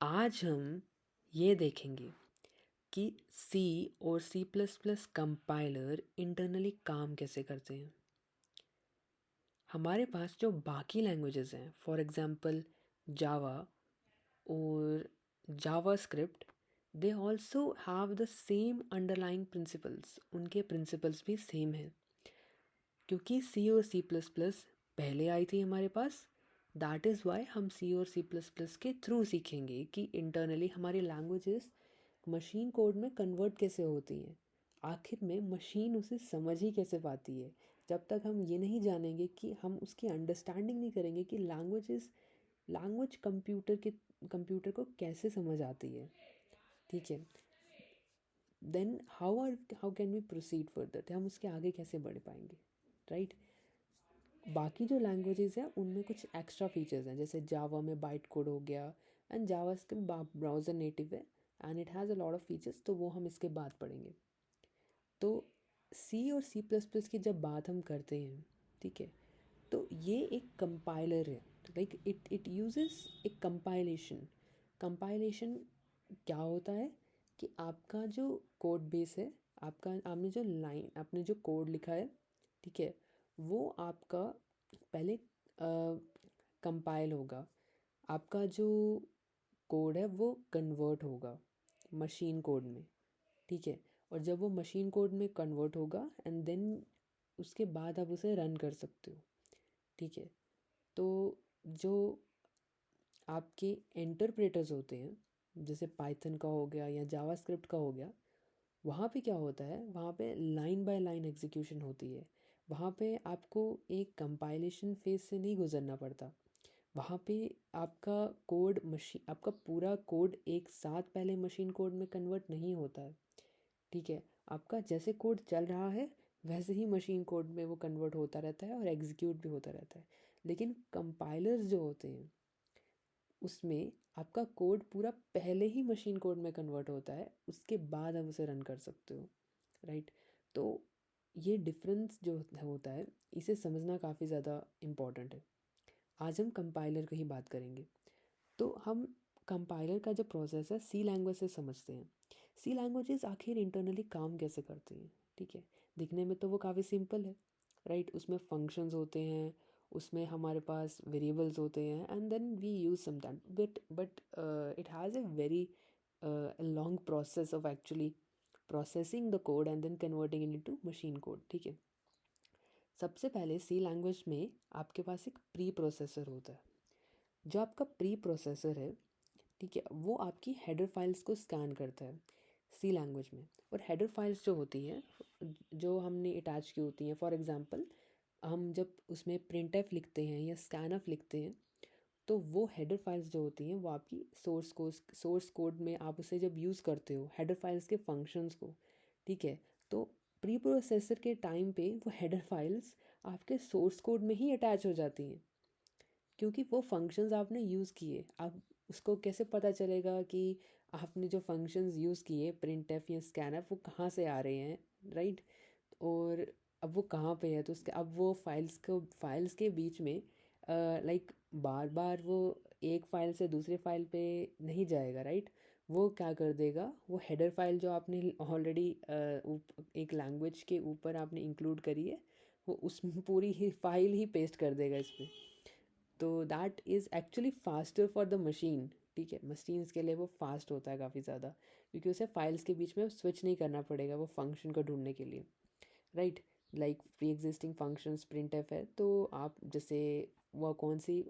आज हम ये देखेंगे कि सी और C plus plus compiler internally काम कैसे करते हैं। हमारे पास जो बाकी लैंग्वेजेस हैं, फॉर एग्जांपल जावा और JavaScript, they also have the same underlying principles. उनके प्रिंसिपल्स भी सेम हैं क्योंकि सी और सी प्लस प्लस पहले आई थी हमारे पास। दैट इज़ वाई हम सी और सी प्लस प्लस के थ्रू सीखेंगे कि इंटरनली हमारी लैंग्वेजेस मशीन कोड में कन्वर्ट कैसे होती हैं। आखिर में मशीन उसे समझ ही कैसे पाती है। जब तक हम ये नहीं जानेंगे कि हम उसकी अंडरस्टैंडिंग नहीं करेंगे कि लैंग्वेज कंप्यूटर को कैसे समझ आती है, ठीक है, then how can we proceed further, हम उसके आगे कैसे बढ़ पाएंगे, राइट। बाकी जो लैंग्वेजेस हैं उनमें कुछ एक्स्ट्रा फीचर्स हैं, जैसे जावा में बाइट कोड हो गया and JavaScript browser native है and it has a lot of features, तो वो हम इसके बाद पढ़ेंगे। तो सी और सी प्लस प्लस की जब बात हम करते हैं, ठीक है, तो ये एक कंपाइलर है। लाइक इट यूजेस एक कंपाइलेशन क्या होता है कि आपका जो कोड बेस है, आपने जो कोड लिखा है, ठीक है, वो आपका पहले कंपाइल होगा। आपका जो कोड है वो कन्वर्ट होगा मशीन कोड में, ठीक है। और जब वो मशीन कोड में कन्वर्ट होगा एंड देन उसके बाद आप उसे रन कर सकते हो, ठीक है। तो जो आपके इंटरप्रेटर्स होते हैं, जैसे पाइथन का हो गया या जावास्क्रिप्ट का हो गया, वहाँ पे क्या होता है, वहाँ पे लाइन बाय लाइन एग्जीक्यूशन होती है। वहाँ पे आपको एक कंपाइलेशन फेज से नहीं गुजरना पड़ता। वहाँ पे आपका पूरा कोड एक साथ पहले मशीन कोड में कन्वर्ट नहीं होता है, ठीक है। आपका जैसे कोड चल रहा है वैसे ही मशीन कोड में वो कन्वर्ट होता रहता है और एग्जीक्यूट भी होता रहता है। लेकिन कंपाइलर्स जो होते हैं उसमें आपका कोड पूरा पहले ही मशीन कोड में कन्वर्ट होता है, उसके बाद आप उसे रन कर सकते हो, राइट। तो ये डिफरेंस जो होता है इसे समझना काफ़ी ज़्यादा इम्पॉर्टेंट है। आज हम कंपाइलर की ही बात करेंगे। तो हम कंपाइलर का जो प्रोसेस है सी लैंग्वेज से समझते हैं। सी लैंग्वेजेस आखिर इंटरनली काम कैसे करती हैं, ठीक है। दिखने में तो वो काफ़ी सिंपल है, राइट। उसमें फंक्शंस होते हैं, उसमें हमारे पास वेरिएबल्स होते हैं and then we use some that, but it has a very long process of actually processing the code and then converting it into machine code, ठीक है। सबसे पहले सी लैंग्वेज में आपके पास एक प्री प्रोसेसर होता है। जो आपका प्री प्रोसेसर है, ठीक है, वो आपकी हेडर फाइल्स को स्कैन करता है सी लैंग्वेज में। और हेडर फाइल्स जो होती हैं, जो हमने अटैच की होती हैं, फॉर एग्जांपल हम जब उसमें प्रिंट एफ लिखते हैं या स्कैन एफ लिखते हैं, तो वो हेडर फाइल्स जो होती हैं वो आपकी सोर्स कोड में आप उसे जब यूज़ करते हो हेडर फाइल्स के फंक्शंस को, ठीक है, तो प्री प्रोसेसर के टाइम पे वो हेडर फाइल्स आपके सोर्स कोड में ही अटैच हो जाती हैं क्योंकि वो फंक्शंस आपने यूज़ किए। अब उसको कैसे पता चलेगा कि आपने जो फंक्शंस यूज़ किए प्रिंट एफ या स्कैन एफ वो कहाँ से आ रहे हैं, राइट। और अब वो कहाँ पे है, तो उसके अब वो फाइल्स के बीच में लाइक बार बार वो एक फ़ाइल से दूसरे फाइल पे नहीं जाएगा, राइट। वो क्या कर देगा, वो हेडर फाइल जो आपने ऑलरेडी एक लैंग्वेज के ऊपर आपने इंक्लूड करी है, वो उस पूरी ही फाइल ही पेस्ट कर देगा इस पर। तो that is actually faster for the machine, ठीक है। मशीन्स के लिए वो फास्ट होता है काफ़ी ज़्यादा क्योंकि उसे फाइल्स के बीच में स्विच नहीं करना पड़ेगा वो फंक्शन को ढूंढने के लिए, right. Like pre existing functions print F है, तो आप जैसे वह कौन सी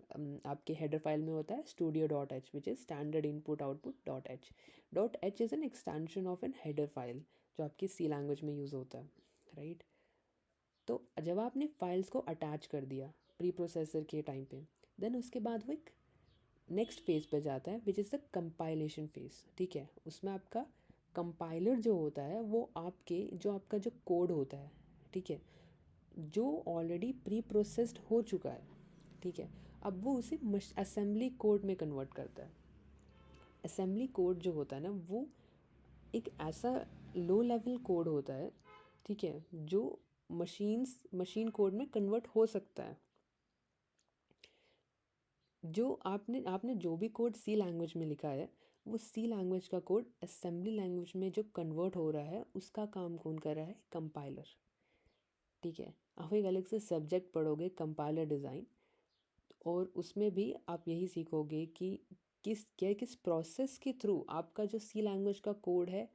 आपके हेडर फाइल में होता है studio dot h, which is standard input output dot h. Dot h is an extension of an header file जो आपकी सी लैंग्वेज में यूज़ होता है, राइट। तो जब आपने फाइल्स को अटैच कर दिया प्री प्रोसेसर के टाइम पे, देन उसके बाद वो एक नेक्स्ट फेज़ पे जाता है which is the compilation phase, ठीक है। उसमें आपका कंपाइलर जो होता है वो आपका जो कोड होता है, ठीक है, जो ऑलरेडी प्री प्रोसेस्ड हो चुका है, ठीक है, अब वो उसे असेंबली कोड में कन्वर्ट करता है। असेंबली कोड जो होता है ना, वो एक ऐसा लो लेवल कोड होता है, ठीक है, जो मशीन कोड में कन्वर्ट हो सकता है। जो आपने जो भी कोड सी लैंग्वेज में लिखा है, वो सी लैंग्वेज का कोड असेंबली लैंग्वेज में जो कन्वर्ट हो रहा है उसका काम कौन कर रहा है? कंपाइलर। ठीक है, आप एक अलग से सब्जेक्ट पढ़ोगे कंपाइलर डिज़ाइन, और उसमें भी आप यही सीखोगे कि किस प्रोसेस के थ्रू आपका जो सी लैंग्वेज का कोड है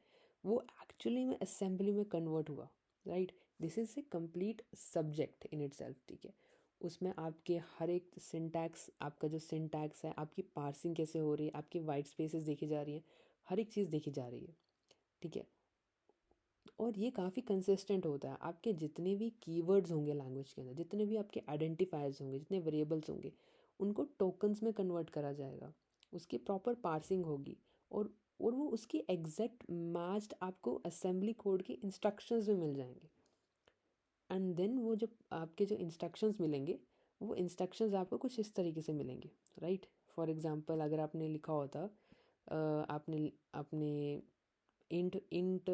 वो एक्चुअली में असेंबली में कन्वर्ट हुआ, right. This is a complete subject in itself. ठीक है, उसमें आपके हर एक सिंटैक्स, आपका जो सिंटैक्स है, आपकी पार्सिंग कैसे हो रही है, आपकी वाइट स्पेसेस देखी जा रही है, हर एक चीज़ देखी जा रही है। ठीक है, और ये काफ़ी कंसिस्टेंट होता है। आपके जितने भी कीवर्ड्स होंगे लैंग्वेज के अंदर, जितने भी आपके आइडेंटिफायर्स होंगे, जितने वेरिएबल्स होंगे, उनको टोकन्स में कन्वर्ट करा जाएगा। उसकी प्रॉपर पार्सिंग होगी, और वो उसकी एग्जैक्ट मैच्ड आपको असेंबली कोड के इंस्ट्रक्शंस में मिल जाएंगे। एंड देन वो जब आपके जो इंस्ट्रक्शंस मिलेंगे, वो इंस्ट्रक्शंस आपको कुछ इस तरीके से मिलेंगे, राइट। फॉर एग्जांपल, अगर आपने लिखा होता आपने आपने int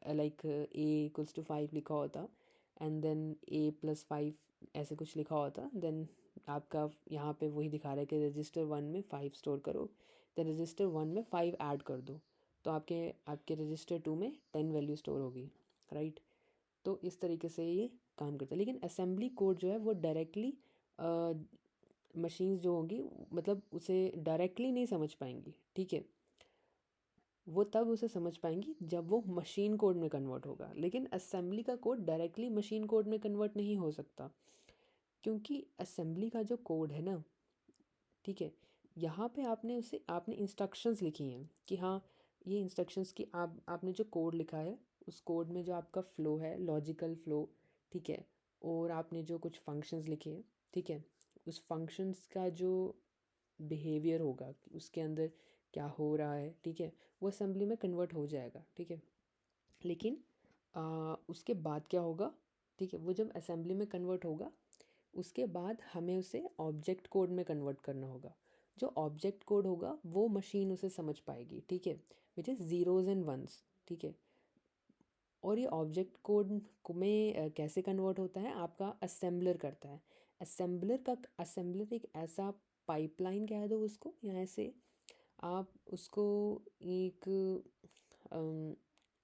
like a equals to 5 लिखा होता, एंड देन a+5 ऐसे कुछ लिखा होता, देन आपका यहाँ पे वही दिखा रहा है कि रजिस्टर 1 में 5 स्टोर करो, देन रजिस्टर 1 में 5 ऐड कर दो, तो आपके आपके रजिस्टर 2 में 10 वैल्यू स्टोर होगी, राइट। तो इस तरीके से ये काम करता है। लेकिन असेंबली कोड जो है वो डायरेक्टली मशीन्स जो होंगी, मतलब उसे डायरेक्टली नहीं समझ पाएंगी। ठीक है, वो तब उसे समझ पाएंगी जब वो मशीन कोड में कन्वर्ट होगा। लेकिन असेंबली का कोड डायरेक्टली मशीन कोड में कन्वर्ट नहीं हो सकता, क्योंकि असेंबली का जो कोड है ना, ठीक है, यहाँ पे आपने इंस्ट्रक्शंस लिखी हैं कि हाँ, ये इंस्ट्रक्शंस की आपने जो कोड लिखा है, उस कोड में जो आपका फ़्लो है, लॉजिकल फ़्लो, ठीक है, और आपने जो कुछ फंक्शंस लिखे हैं, ठीक है, उस फंक्शंस का जो बिहेवियर होगा, उसके अंदर क्या हो रहा है, ठीक है, वो असेंबली में कन्वर्ट हो जाएगा। ठीक है, लेकिन उसके बाद क्या होगा? ठीक है, वो जब असेंबली में कन्वर्ट होगा, उसके बाद हमें उसे ऑब्जेक्ट कोड में कन्वर्ट करना होगा। जो ऑब्जेक्ट कोड होगा वो मशीन उसे समझ पाएगी, ठीक है, which is zeros and ones. ठीक है, और ये ऑब्जेक्ट कोड में कैसे कन्वर्ट होता है? आपका असेंबलर करता है। असेंबलर एक ऐसा पाइपलाइन कह दो उसको, या ऐसे आप उसको एक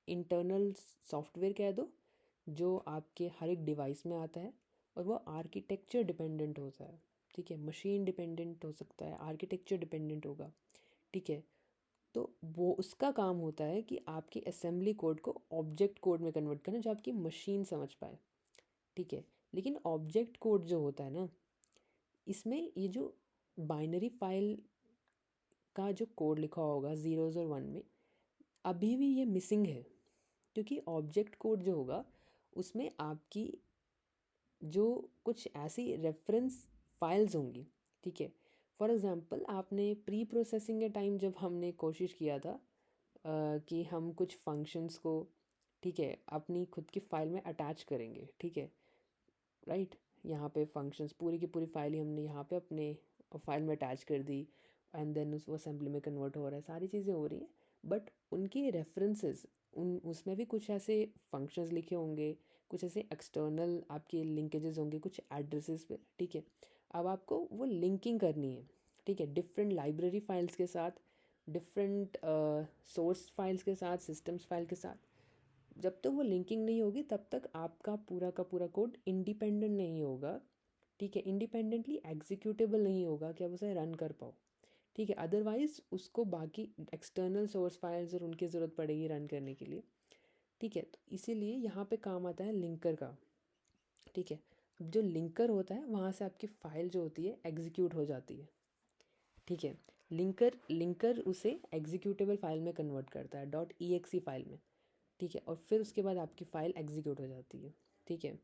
इंटरनल सॉफ्टवेयर कह दो, जो आपके हर एक डिवाइस में आता है, और वो आर्किटेक्चर डिपेंडेंट होता है। ठीक है, मशीन डिपेंडेंट हो सकता है, आर्किटेक्चर डिपेंडेंट होगा। ठीक है, तो वो उसका काम होता है कि आपकी असेंबली कोड को ऑब्जेक्ट कोड में कन्वर्ट करना, जो आपकी मशीन समझ पाए। ठीक है, लेकिन ऑब्जेक्ट कोड जो होता है ना, इसमें ये जो बाइनरी फाइल का जो कोड लिखा होगा ज़ीरोज़ और वन में, अभी भी ये मिसिंग है, क्योंकि ऑब्जेक्ट कोड जो होगा उसमें आपकी जो कुछ ऐसी रेफरेंस फाइल्स होंगी। ठीक है, फॉर एग्ज़ाम्पल, आपने प्री प्रोसेसिंग के टाइम जब हमने कोशिश किया था कि हम कुछ फंक्शंस को, ठीक है, अपनी खुद की फ़ाइल में अटैच करेंगे। ठीक है, राइट, यहाँ पे फंक्शंस पूरी की पूरी फाइल ही हमने यहाँ पे अपने फाइल में अटैच कर दी, एंड देन उस वो असेंबली में कन्वर्ट हो रहा है, सारी चीज़ें हो रही हैं, बट उनके रेफरेंसेस, उन उसमें भी कुछ ऐसे फंक्शंस लिखे होंगे, कुछ ऐसे एक्सटर्नल आपके लिंकेजेस होंगे कुछ एड्रेसेस पे। ठीक है, अब आपको वो लिंकिंग करनी है, ठीक है, डिफरेंट लाइब्रेरी फाइल्स के साथ, डिफरेंट सोर्स फाइल्स के साथ, सिस्टम्स फाइल के साथ। जब तक वो लिंकिंग नहीं होगी तब तक आपका पूरा का पूरा कोड इंडिपेंडेंट नहीं होगा। ठीक है, इंडिपेंडेंटली एग्जीक्यूटेबल नहीं होगा कि आप उसे रन कर पाओ। ठीक है, अदरवाइज़ उसको बाकी एक्सटर्नल सोर्स फाइल्स और उनकी ज़रूरत पड़ेगी रन करने के लिए। ठीक है, तो इसीलिए यहाँ पे काम आता है लिंकर का। ठीक है, अब जो लिंकर होता है वहाँ से आपकी फ़ाइल जो होती है एग्जीक्यूट हो जाती है। ठीक है, लिंकर लिंकर उसे एग्जीक्यूटेबल फाइल में कन्वर्ट करता है, .exe फाइल में। ठीक है, और फिर उसके बाद आपकी फ़ाइल एग्जीक्यूट हो जाती है। ठीक है,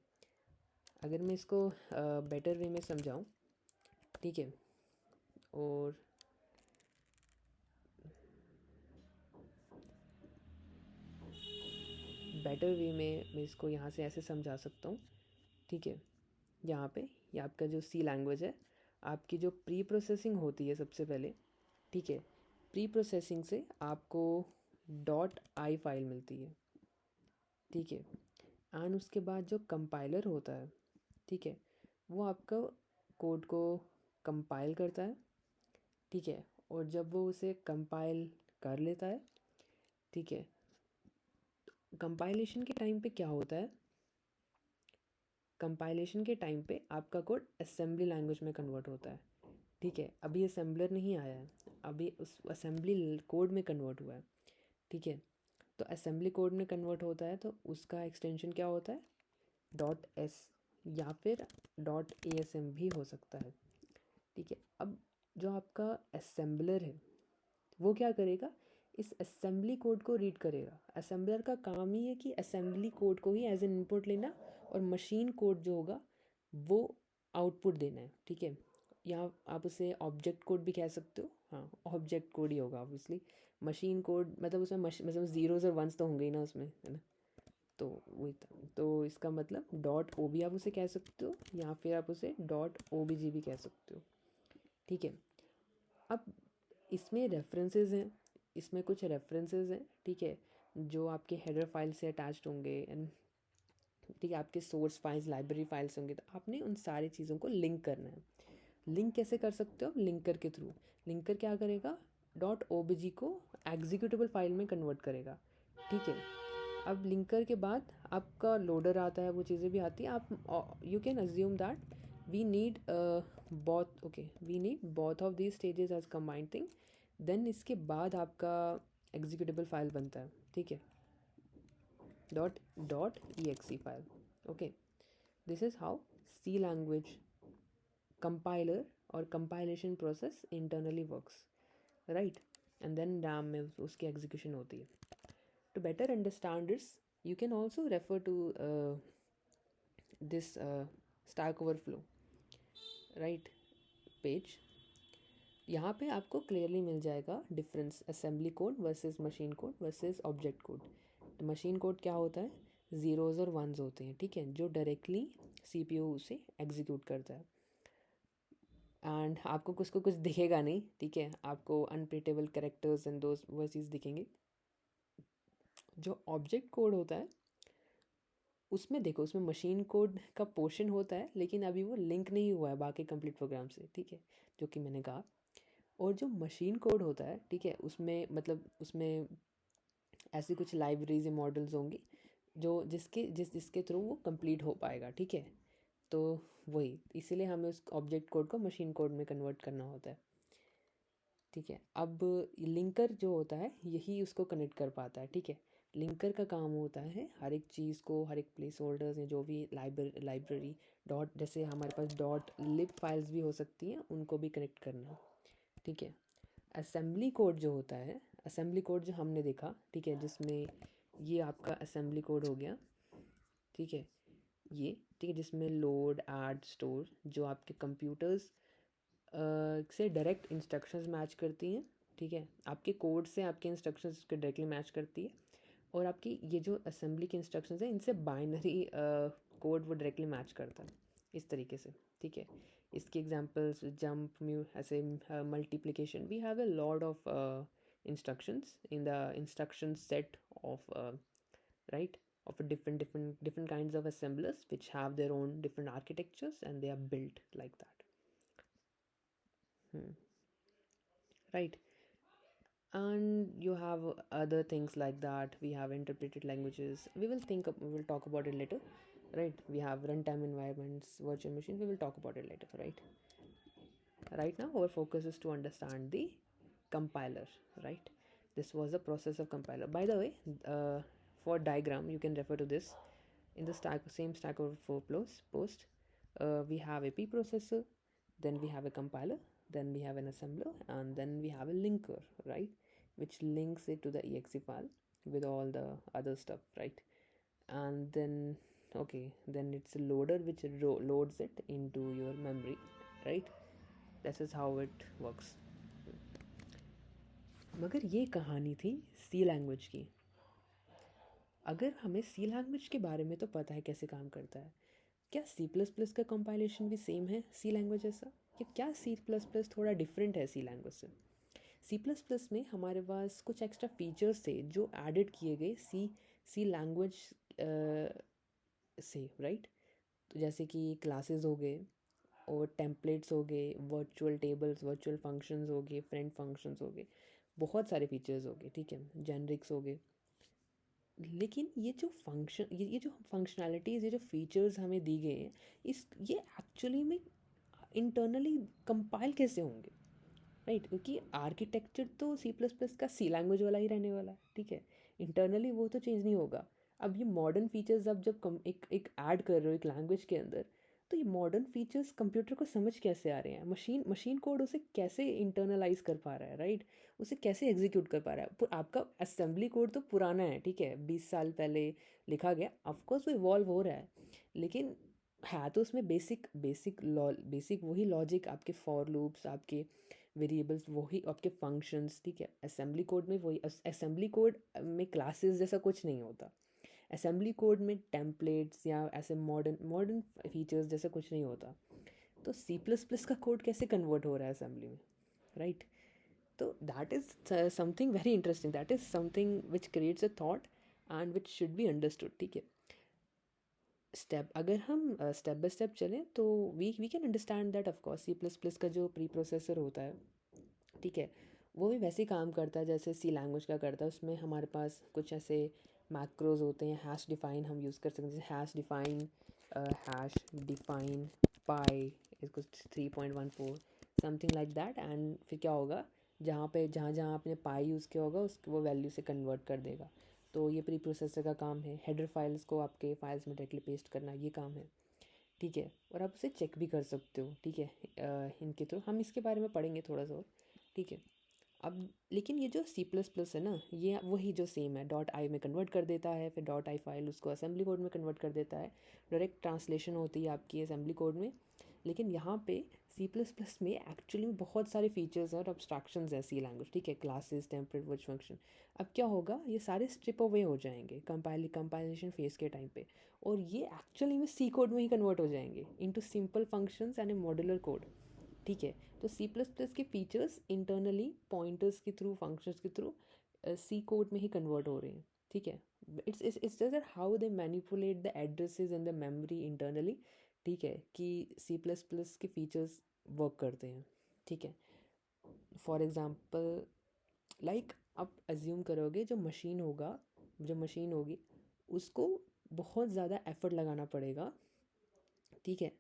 अगर मैं इसको बेटर वे में समझाऊँ, ठीक है, और बेटर वे में मैं इसको यहाँ से ऐसे समझा सकता हूँ। ठीक है, यहाँ पे ये आपका जो सी लैंग्वेज है, आपकी जो प्री प्रोसेसिंग होती है सबसे पहले। ठीक है, प्री प्रोसेसिंग से आपको .i फाइल मिलती है। ठीक है, एंड उसके बाद जो कंपाइलर होता है, ठीक है, वो आपका कोड को कंपाइल करता है, ठीक है। और जब वो उसे कंपाइल कर लेता है, ठीक है, कंपाइलेशन के टाइम पे क्या होता है, कंपाइलेशन के टाइम पे आपका कोड असेंबली लैंग्वेज में कन्वर्ट होता है, ठीक है। अभी असेंबलर नहीं आया है, अभी उस असेंबली कोड में कन्वर्ट हुआ है, ठीक है। तो असेंबली कोड में कन्वर्ट होता है तो उसका एक्सटेंशन क्या होता है, डॉट एस या फिर डॉट ए एस एम भी हो सकता है, ठीक है। अब जो आपका असेंबलर है वो क्या करेगा, इस असेंबली कोड को रीड करेगा। असेंबलर का काम ही है कि असेंबली कोड को ही एज एन इनपुट लेना और मशीन कोड जो होगा वो आउटपुट देना है, ठीक है। यहाँ आप उसे ऑब्जेक्ट कोड भी कह सकते हो, हाँ ऑब्जेक्ट कोड ही होगा ऑब्वियसली। मशीन कोड मतलब उसमें मतलब ज़ीरोज़ और वंस तो होंगे ही ना उसमें, है ना। तो वही तो इसका मतलब डॉट ओ भी आप उसे कह सकते हो या फिर आप उसे डॉट ओ बी जी भी कह सकते हो, ठीक है। अब इसमें रेफरेंसेस हैं, इसमें कुछ रेफरेंसेस हैं, ठीक है, जो आपके हेडर फाइल से अटैच्ड होंगे एंड ठीक है, आपके सोर्स फाइल्स लाइब्रेरी फाइल्स होंगे, तो आपने उन सारी चीज़ों को लिंक करना है। लिंक कैसे कर सकते हो, लिंकर के थ्रू। लिंकर क्या करेगा, डॉट ओ बी जी को एग्जीक्यूटेबल फाइल में कन्वर्ट करेगा, ठीक है। अब लिंकर के बाद आपका लोडर आता है, वो चीज़ें भी आती हैं। आप you can assume that we need both, okay, we need both of these stages as combined thing, then इसके बाद आपका एग्जीक्यूटेबल फाइल बनता है, ठीक है, dot dot E X E file, okay. This is how C language compiler और compilation process internally works, right. And then RAM में उसकी एग्जीक्यूशन होती है। To better understand this, you can also refer to this Stack Overflow, right, page. यहाँ पे आपको clearly मिल जाएगा difference assembly code versus machine code versus object code. तो machine code क्या होता है, ज़ीरोज़ और वंस होते हैं, ठीक है, जो डायरेक्टली सीपीयू से एग्जीक्यूट करता है। एंड आपको कुछ दिखेगा नहीं, ठीक है, आपको अनप्रिडिक्टेबल कैरेक्टर्स एंड दोस वो चीज़ दिखेंगे। जो ऑब्जेक्ट कोड होता है उसमें देखो, उसमें मशीन कोड का पोर्शन होता है लेकिन अभी वो लिंक नहीं हुआ है बाकी कंप्लीट प्रोग्राम से, ठीक है, जो कि मैंने कहा। और जो मशीन कोड होता है, ठीक है, उसमें मतलब उसमें ऐसी कुछ लाइब्रेरीज या मॉडल्स होंगी जो जिसके थ्रू वो कंप्लीट हो पाएगा, ठीक है। तो वही इसीलिए हमें उस ऑब्जेक्ट कोड को मशीन कोड में कन्वर्ट करना होता है, ठीक है। अब लिंकर जो होता है यही उसको कनेक्ट कर पाता है, ठीक है। लिंकर का काम होता है हर एक चीज़ को, हर एक प्लेस होल्डर्स हैं जो भी लाइब्रेरी डॉट, जैसे हमारे पास डॉट लिब फाइल्स भी हो सकती हैं, उनको भी कनेक्ट करना, ठीक है। असेंबली कोड जो होता है, असेंबली कोड जो हमने देखा, ठीक है, जिसमें ये आपका असेंबली कोड हो गया, ठीक है, ये ठीक है, जिसमें लोड ऐड स्टोर जो आपके कंप्यूटर्स से डायरेक्ट इंस्ट्रक्शंस मैच करती हैं, ठीक है, आपके कोड से आपके इंस्ट्रक्शंस के डायरेक्टली मैच करती है। और आपकी ये जो असेंबली के इंस्ट्रक्शंस हैं इनसे बाइनरी कोड वो डायरेक्टली मैच करता है इस तरीके से, ठीक है। इसकी एग्जांपल्स जंप म्यू ऐसे multiplication, we have a lot of instructions in the instruction set of right, of a different kinds of assemblers which have their own different architectures and they are built like that. Right. And you have other things like that. We have interpreted languages, we will talk about it later, right. We have runtime environments, virtual machine, we will talk about it later, right. Right now our focus is to understand the compiler, right. This was the process of compiler. By the way, for diagram you can refer to this in the same Stack Overflow post. We have a preprocessor, then we have a compiler, then we have an assembler, and then we have a linker, right, which links it to the exe file with all the other stuff, right. And then okay, then it's a loader which loads it into your memory, right. This is how it works. मगर ये कहानी थी सी language की। अगर हमें सी language के बारे में तो पता है कैसे काम करता है, क्या सी प्लस प्लस का कंपाइलेशन भी सेम है सी लैंग्वेज जैसा, या क्या सी प्लस प्लस थोड़ा डिफरेंट है सी लैंग्वेज से। सी प्लस प्लस में हमारे पास कुछ एक्स्ट्रा फीचर्स थे जो एडिड किए गए सी लैंग्वेज से, राइट। तो जैसे कि क्लासेस हो गए, और टेम्पलेट्स हो गए, वर्चुअल टेबल्स, वर्चुअल फंक्शंस हो गए, फ्रेंड फंक्शंस हो गए, बहुत सारे फीचर्स हो गए, ठीक है, जेनरिक्स हो गए। लेकिन ये जो फंक्शन, ये जो फंक्शनैलिटीज़, ये जो फीचर्स हमें दी गए हैं, ये एक्चुअली में इंटरनली कंपाइल कैसे होंगे, राइट? क्योंकि आर्किटेक्चर तो सी प्लस प्लस का सी लैंग्वेज वाला ही रहने वाला है, ठीक है, इंटरनली वो तो चेंज नहीं होगा। अब ये मॉडर्न फीचर्स अब जब एक ऐड कर रहे हो एक लैंग्वेज के अंदर, तो ये मॉडर्न फीचर्स कंप्यूटर को समझ कैसे आ रहे हैं, मशीन मशीन कोड उसे कैसे इंटरनलाइज कर पा रहा है, राइट? उसे कैसे एग्जीक्यूट कर पा रहा है। आपका असेंबली कोड तो पुराना है, ठीक है, 20 साल पहले लिखा गया, ऑफकोर्स वो इवॉल्व हो रहा है, लेकिन है तो उसमें बेसिक वही लॉजिक, आपके फॉर लूप्स, आपके वेरिएबल्स, वही आपके फंक्शंस, ठीक है। असेंबली कोड में वही, असेंबली कोड में क्लासेस जैसा कुछ नहीं होता। असेंबली कोड में टेम्पलेट्स या ऐसे मॉडर्न मॉडर्न फीचर्स जैसा कुछ नहीं होता। तो सी प्लस प्लस का कोड कैसे कन्वर्ट हो रहा है असेंबली में, राइट? तो that is something very interesting, that is something which creates a thought and which should be understood, ठीक है। अगर हम स्टेप बाय स्टेप चलें तो we can understand that of course C plus plus का जो प्री प्रोसेसर होता है, ठीक है, वो भी वैसे ही काम करता है जैसे सी लैंग्वेज का करता है। उसमें हमारे पास कुछ ऐसे मैक्रोज होते हैं, हैश डिफाइन हम यूज़ कर सकते हैं, जैसे हैश डिफाइन पाई इज कुछ 3.14 समथिंग लाइक दैट। एंड फिर क्या होगा, जहाँ जहाँ आपने पाई यूज़ किया होगा उसको वो वैल्यू से कन्वर्ट कर देगा। तो ये प्री प्रोसेसर का काम है। हेडर फाइल्स को आपके फाइल्स में डायरेक्टली पेस्ट करना, ये काम है, ठीक है। और आप उसे चेक भी कर सकते हो, ठीक है, इनके थ्रू। हम इसके बारे में पढ़ेंगे थोड़ा सा और, ठीक है। अब लेकिन ये जो सी प्लस प्लस है ना, ये वही जो सेम है, डॉट आई में कन्वर्ट कर देता है, फिर डॉट आई फाइल उसको असेंबली कोड में कन्वर्ट कर देता है, डायरेक्ट ट्रांसलेशन होती है आपकी असेंबली कोड में। लेकिन यहाँ पे सी प्लस प्लस में एक्चुअली में बहुत सारे फीचर्स हैं और अब्स्ट्रैक्शंस हैं सी लैंग्वेज, ठीक है, क्लासेस, टेम्पलेट, वर्च फंक्शन। अब क्या होगा, ये सारे स्ट्रिप अवे हो जाएंगे कंपाइलेशन फेज के टाइम पे, और ये एक्चुअली में सी कोड में ही कन्वर्ट हो जाएंगे into simple functions and A modular code, ठीक है। तो सी प्लस प्लस के फीचर्स इंटरनली पॉइंटर्स के थ्रू, फंक्शंस के थ्रू सी कोड में ही कन्वर्ट हो रहे हैं, ठीक है। It's just that how they manipulate the addresses in the memory internally, ठीक है, कि सी प्लस प्लस के फीचर्स वर्क करते हैं, ठीक है। फॉर एग्ज़ाम्पल लाइक आप अज्यूम करोगे जो मशीन होगी उसको बहुत ज़्यादा एफर्ट लगाना पड़ेगा, ठीक है।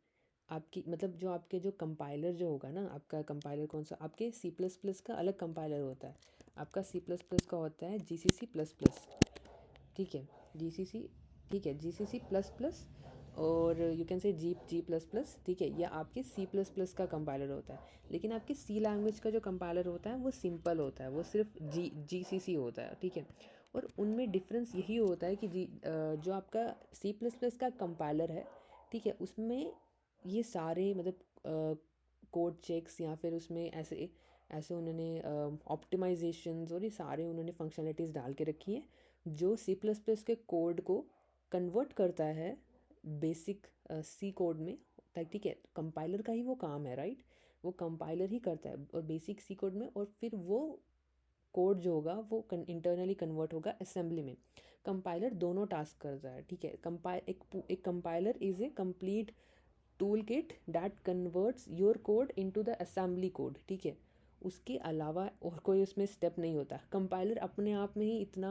आपकी मतलब जो कंपाइलर जो होगा ना, आपका कंपाइलर कौन सा, आपके सी प्लस प्लस का अलग कंपाइलर होता है। आपका सी प्लस प्लस का होता है G C C plus plus, ठीक है, जी सी सी, ठीक है, G C C plus plus, और you can say G plus plus, ठीक है, यह आपके सी प्लस प्लस का कंपाइलर होता है। लेकिन आपके सी लैंग्वेज का जो कंपाइलर होता है वो सिंपल होता है, वो सिर्फ जी सी सी होता है, ठीक है। और उनमें डिफरेंस यही होता है कि जो आपका सी प्लस प्लस का कंपाइलर है, ठीक है, उसमें ये सारे मतलब कोड चेक्स या फिर उसमें ऐसे ऐसे उन्होंने ऑप्टिमाइजेशंस और ये सारे उन्होंने फंक्शनलिटीज़ डाल के रखी हैं जो सी प्लस प्लस के कोड को कन्वर्ट करता है बेसिक सी कोड में, ठीक है। कंपाइलर का ही वो काम है, राइट? वो कंपाइलर ही करता है और बेसिक सी कोड में, और फिर वो कोड जो होगा वो इंटरनली कन्वर्ट होगा असेंबली में। कंपाइलर दोनों टास्क करता है, ठीक है। एक compiler is a complete tool kit that converts your code into the assembly code, ठीक है। उसके अलावा और कोई उसमें स्टेप नहीं होता। कंपाइलर अपने आप में ही इतना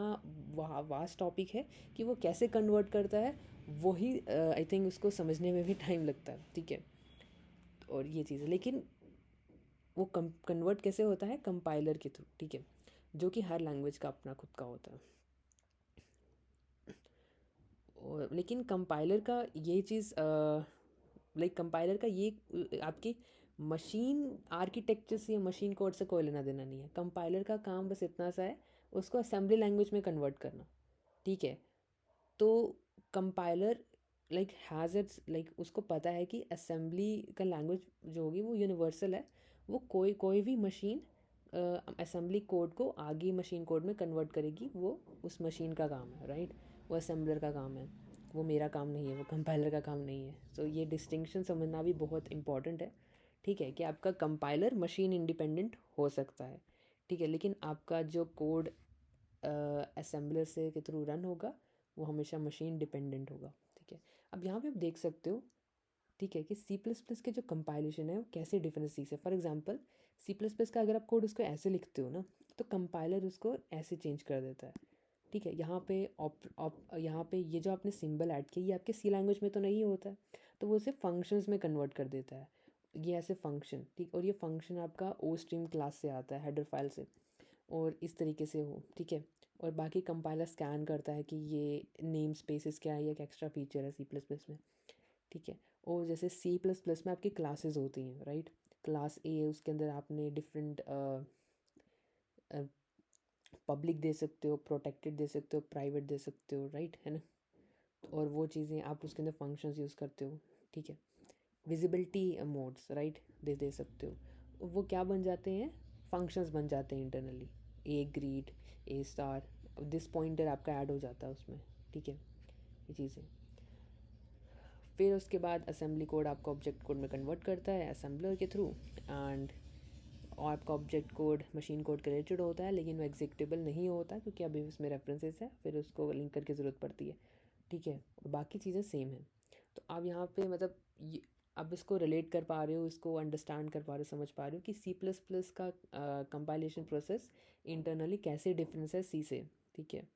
वास्ट टॉपिक है कि वो कैसे कन्वर्ट करता है, वही आई थिंक उसको समझने में भी टाइम लगता है, ठीक है। और ये चीज़ है, लेकिन वो कन्वर्ट कैसे होता है, कंपाइलर के थ्रू, ठीक है, जो कि हर लैंग्वेज का अपना खुद का होता है। और लेकिन कंपाइलर का ये चीज़ लाइक कंपाइलर का ये आपकी मशीन आर्किटेक्चर से या मशीन कोड से कोई लेना देना नहीं है। कंपाइलर का काम बस इतना सा है, उसको असेंबली लैंग्वेज में कन्वर्ट करना, ठीक है। तो compiler like has its like उसको पता है कि असेंबली का लैंग्वेज जो होगी वो यूनिवर्सल है। वो कोई भी मशीन असेंबली कोड को आगे मशीन कोड में कन्वर्ट करेगी, वो उस मशीन का काम है, राइट? वो असेंबलर का काम है, वो मेरा काम नहीं है, वो कंपाइलर का काम नहीं है। सो ये डिस्टिंक्शन समझना भी बहुत इंपॉर्टेंट है, ठीक है, कि आपका कंपाइलर मशीन इंडिपेंडेंट हो सकता है, ठीक है, लेकिन आपका जो कोड असेंबलर से के थ्रू रन होगा वो हमेशा मशीन डिपेंडेंट होगा, ठीक है। अब यहाँ पे आप देख सकते हो ठीक है, कि सी प्लस प्लस के जो कंपाइलेशन है वो कैसे डिफरेंट सी से। For example C plus plus का अगर आप कोड उसको ऐसे लिखते हो ना, तो कंपाइलर उसको ऐसे चेंज कर देता है। ठीक है, यहाँ पे ये जो आपने सिंबल ऐड किया ये आपके सी लैंग्वेज में तो नहीं होता है, तो वो उसे फंक्शंस में कन्वर्ट कर देता है, ये ऐसे फंक्शन। ठीक, और ये फंक्शन आपका ओ स्ट्रीम क्लास से आता है, हेडर फाइल से, और इस तरीके से हो। ठीक है, और बाकी कंपाइलर स्कैन करता है कि ये नेम स्पेसेस क्या है, ये एक एक्स्ट्रा फीचर है सी प्लस प्लस में। ठीक है, और जैसे सी प्लस प्लस में आपकी क्लासेस होती हैं, राइट। क्लास ए है, उसके अंदर आपने डिफरेंट पब्लिक दे सकते हो, प्रोटेक्टेड दे सकते हो, प्राइवेट दे सकते हो, राइट, है ना। और वो चीज़ें आप उसके अंदर फंक्शंस यूज़ करते हो। ठीक है, विजिबिलिटी मोड्स, राइट, दे सकते हो। वो क्या बन जाते हैं, फंक्शंस बन जाते हैं internally. A greed, A star, this pointer आपका ऐड हो जाता है उसमें। ठीक है, ये चीज़ें। फिर उसके बाद असेंबली कोड आपका ऑब्जेक्ट कोड में कन्वर्ट करता है असेंबलर के थ्रू, एंड और आपका ऑब्जेक्ट कोड मशीन कोड के रिलेटेड होता है, लेकिन वो एग्जीक्यूटेबल नहीं होता क्योंकि अभी उसमें रेफरेंसेस है, फिर उसको लिंकर की ज़रूरत पड़ती है। ठीक है, और बाकी चीज़ें सेम हैं। तो आप यहाँ पे मतलब ये अब इसको रिलेट कर पा रहे हो, इसको अंडरस्टैंड कर पा रहे हो, समझ पा रहे हो कि सी प्लस प्लस का कंपाइलेशन प्रोसेस इंटरनली कैसे डिफरेंस है सी से। ठीक है,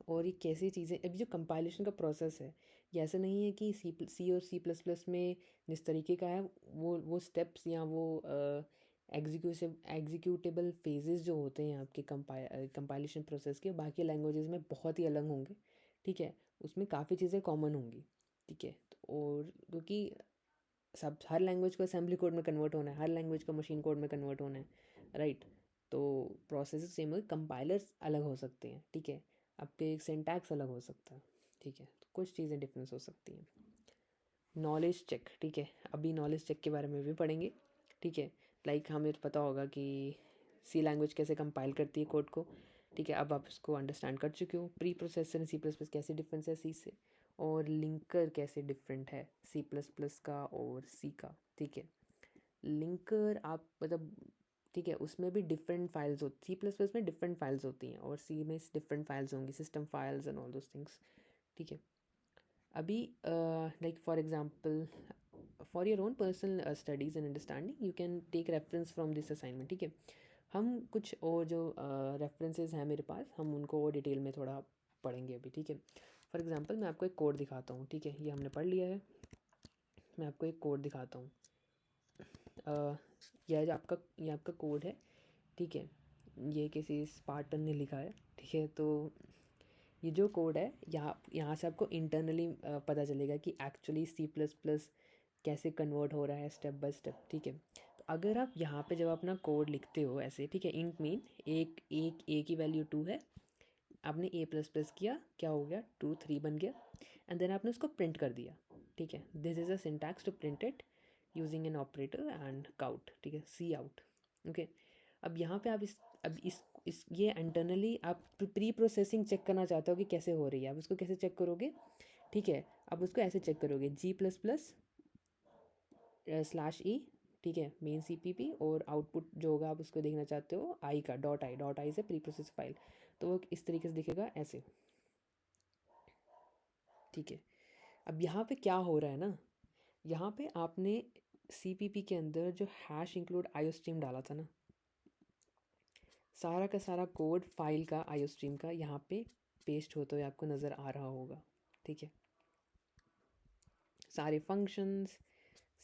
और ये कैसी चीज़ें, अभी जो कंपाइलेशन का प्रोसेस है ये ऐसा नहीं है कि सी और सी प्लस प्लस में जिस तरीके का है वो स्टेप्स या वो एग्जीक्यूटेबल फेजेस जो होते हैं आपके कंपाइलेशन प्रोसेस के, बाकी लैंग्वेजेस में बहुत ही अलग होंगे। ठीक है, उसमें काफ़ी चीज़ें कॉमन होंगी। ठीक है, और क्योंकि सब हर लैंग्वेज को असेंबली कोड में कन्वर्ट होना है, हर लैंग्वेज को मशीन कोड में कन्वर्ट होना है, राइट। तो प्रोसेस सेम है, कंपाइलर्स अलग हो सकते हैं। ठीक है, आपके सिंटैक्स अलग हो सकता है। ठीक है, तो कुछ चीज़ें डिफरेंस हो सकती हैं। नॉलेज चेक, ठीक है, अभी नॉलेज चेक के बारे में भी पढ़ेंगे। ठीक है, लाइक हमें पता होगा कि सी लैंग्वेज कैसे कंपाइल करती है कोड को। ठीक है, अब आप इसको अंडरस्टैंड कर चुके हो। Preprocessor C plus plus कैसे डिफरेंस है सी से, और लिंकर कैसे डिफरेंट है सी प्लस प्लस का और सी का। ठीक है, लिंकर आप मतलब, ठीक है, उसमें भी डिफरेंट फाइल्स होती, सी प्लस प्लस में डिफरेंट फाइल्स होती हैं और सी में डिफरेंट फाइल्स होंगी, system files and all those things. ठीक है, अभी like for example for your own personal studies and understanding you can take reference from this assignment. ठीक है, हम कुछ और जो रेफरेंसेस हैं मेरे पास, हम उनको और डिटेल में थोड़ा पढ़ेंगे अभी। ठीक है, फॉर एग्जांपल मैं आपको एक कोड दिखाता हूँ। ठीक है, ये हमने पढ़ लिया है, मैं आपको एक कोड दिखाता हूँ। ये आपका कोड है। ठीक है, ये किसी स्पार्टन ने लिखा है। ठीक है, तो ये जो कोड है यहाँ से आपको इंटरनली पता चलेगा कि एक्चुअली सी प्लस प्लस कैसे कन्वर्ट हो रहा है स्टेप बाय स्टेप। ठीक है, तो अगर आप यहाँ पे जब अपना कोड लिखते हो ऐसे, ठीक है, इंट मीन एक एक ए की वैल्यू 2 है, आपने ए प्लस प्लस किया, क्या हो गया, 2 3 बन गया, एंड देन आपने उसको प्रिंट कर दिया। ठीक है, this is a syntax to print it using an operator and cout. ठीक है, सी आउट। ओके, अब यहाँ पे आप इस ये इंटरनली आप प्री प्रोसेसिंग चेक करना चाहते हो कि कैसे हो रही है, आप उसको कैसे चेक करोगे। ठीक है, आप उसको ऐसे चेक करोगे, जी प्लस प्लस स्लैश ई, ठीक है, मेन सी पी पी, और आउटपुट जो होगा आप उसको देखना चाहते हो आई का, डॉट आई से प्री प्रोसेस फाइल, तो वो इस तरीके से दिखेगा ऐसे। ठीक है, अब यहाँ पे क्या हो रहा है ना, यहाँ पे आपने सी पी पी के अंदर जो हैश इंक्लूड आईओ स्ट्रीम डाला था ना, सारा का सारा कोड फाइल का आईओ स्ट्रीम का यहाँ पे पेस्ट होते हुए आपको नज़र आ रहा होगा। ठीक है, सारे फंक्शंस,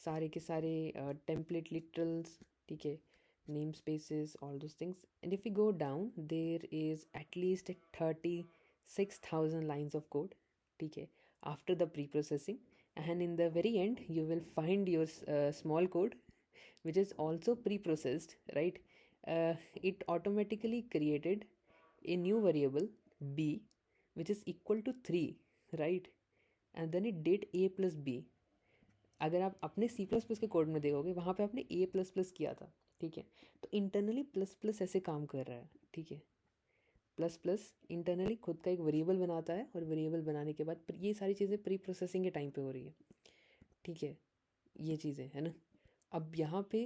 सारे के सारे टेम्पलेट लिटरल्स, ठीक है, namespaces, all those things, and if you go down there is at least 36,000 lines of code. ठीक है, after the preprocessing, and in the very end you will find your small code which is also pre-processed, right. It automatically created a new variable b which is equal to 3, right, and then it did a plus b। अगर आप अपने सी plus plus के code में देखोगे वहाँ पे आपने ए plus plus किया था। ठीक है, तो इंटरनली प्लस प्लस ऐसे काम कर रहा है। ठीक है, प्लस प्लस इंटरनली खुद का एक वेरिएबल बनाता है, और वेरिएबल बनाने के बाद ये सारी चीज़ें प्री प्रोसेसिंग के टाइम पे हो रही है। ठीक है, ये चीज़ें है ना। अब यहाँ पे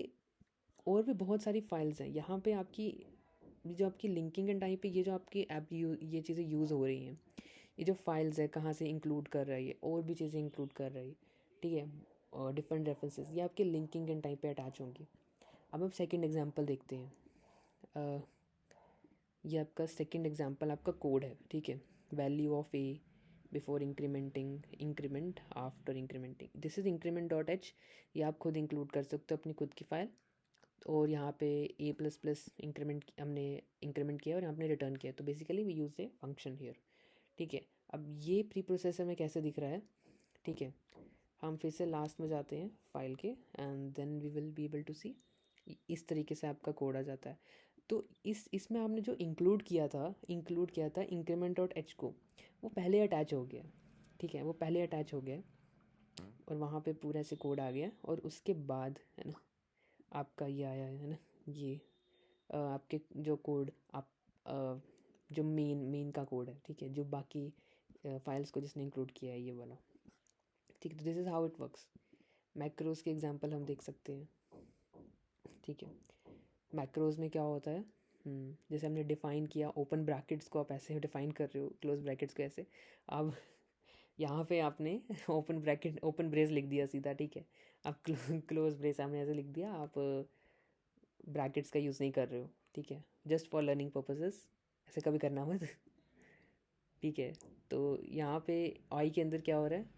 और भी बहुत सारी फाइल्स हैं, यहाँ पे आपकी जो आपकी लिंकिंग के टाइम पे ये जो आपकी ये चीज़ें यूज़ हो रही हैं, ये जो फाइल्स है कहाँ से इंक्लूड कर रहा है, ये और भी चीज़ें इंक्लूड कर रही है। ठीक है, डिफरेंट रेफरेंसेस, ये आपके लिंकिंग एंड टाइप पे अटैच होंगी। अब हम सेकंड एग्जांपल देखते हैं। ये आपका सेकंड एग्जांपल आपका कोड है, ठीक है। Value of a before incrementing, increment after incrementing, this is increment dot h. ये आप खुद इंक्लूड कर सकते हो अपनी खुद की फाइल। और यहाँ पे ए प्लस प्लस इंक्रीमेंट हमने इंक्रीमेंट किया और यहाँ पे रिटर्न किया, तो basically we use a function here, ठीक है। अब ये प्री प्रोसेसर में कैसे दिख रहा है, ठीक है। हम फिर से लास्ट में जाते हैं फाइल के, and then we will be able to see, इस तरीके से आपका कोड आ जाता है। तो इसमें आपने जो इंक्लूड किया था इंक्रीमेंट डॉट एच को, वो पहले अटैच हो गया, ठीक है, वो पहले अटैच हो गया और वहाँ पे पूरा ऐसे कोड आ गया। और उसके बाद है ना आपका ये आया है ना, ये आपके जो कोड आप जो मेन का कोड है, ठीक है, जो बाकी फाइल्स को जिसने इंक्लूड किया है ये वाला, ठीक है। तो this is how it works. Macros के एग्जांपल हम देख सकते हैं, ठीक है। मैक्रोज में क्या होता है, जैसे हमने डिफ़ाइन किया ओपन ब्रैकेट्स को, आप ऐसे डिफ़ाइन कर रहे हो, क्लोज ब्रैकेट्स को ऐसे। अब यहाँ पे आपने ओपन ब्रैकेट ओपन ब्रेस लिख दिया सीधा, ठीक है। अब क्लोज ब्रेस आपने ऐसे लिख दिया, आप ब्रैकेट्स का यूज़ नहीं कर रहे हो, ठीक है, जस्ट फॉर लर्निंग पर्पसेस, ऐसे कभी करना मत, ठीक है। तो यहाँ पे आई के अंदर क्या हो रहा है,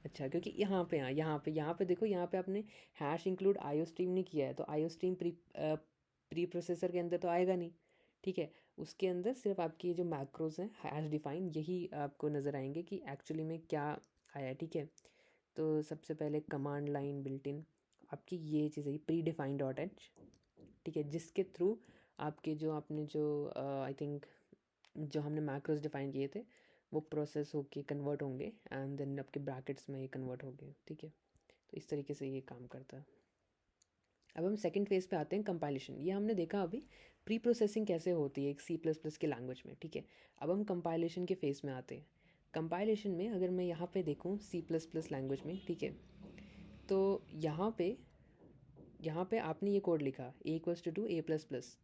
अच्छा, क्योंकि यहाँ पे देखो, यहाँ पे आपने हैश इंक्लूड आईओ स्ट्रीम नहीं किया है, तो आईओ स्ट्रीम प्री प्रोसेसर के अंदर तो आएगा नहीं, ठीक है। उसके अंदर सिर्फ आपकी जो मैक्रोज हैं हैश डिफाइन, यही आपको नज़र आएंगे कि एक्चुअली में क्या आया है, ठीक है। तो सबसे पहले कमांड लाइन बिल्ट इन आपकी ये चीज़ है, प्री डिफाइंड डॉट एच, ठीक है, जिसके थ्रू आपके जो आपने जो आई थिंक जो हमने मैक्रोज डिफाइन किए थे वो प्रोसेस होके कन्वर्ट होंगे एंड देन आपके ब्रैकेट्स में ये कन्वर्ट हो गए, ठीक है। तो इस तरीके से ये काम करता है। अब हम सेकंड फेज़ पे आते हैं, कंपाइलेशन। ये हमने देखा अभी प्री प्रोसेसिंग कैसे होती है एक सी प्लस प्लस के लैंग्वेज में, ठीक है। अब हम कंपाइलेशन के फेज़ में आते हैं। कंपाइलेशन में अगर मैं यहाँ पे देखूँ सी प्लस प्लस लैंग्वेज में, ठीक है, तो यहाँ पे आपने ये कोड लिखा a equals to a plus plus,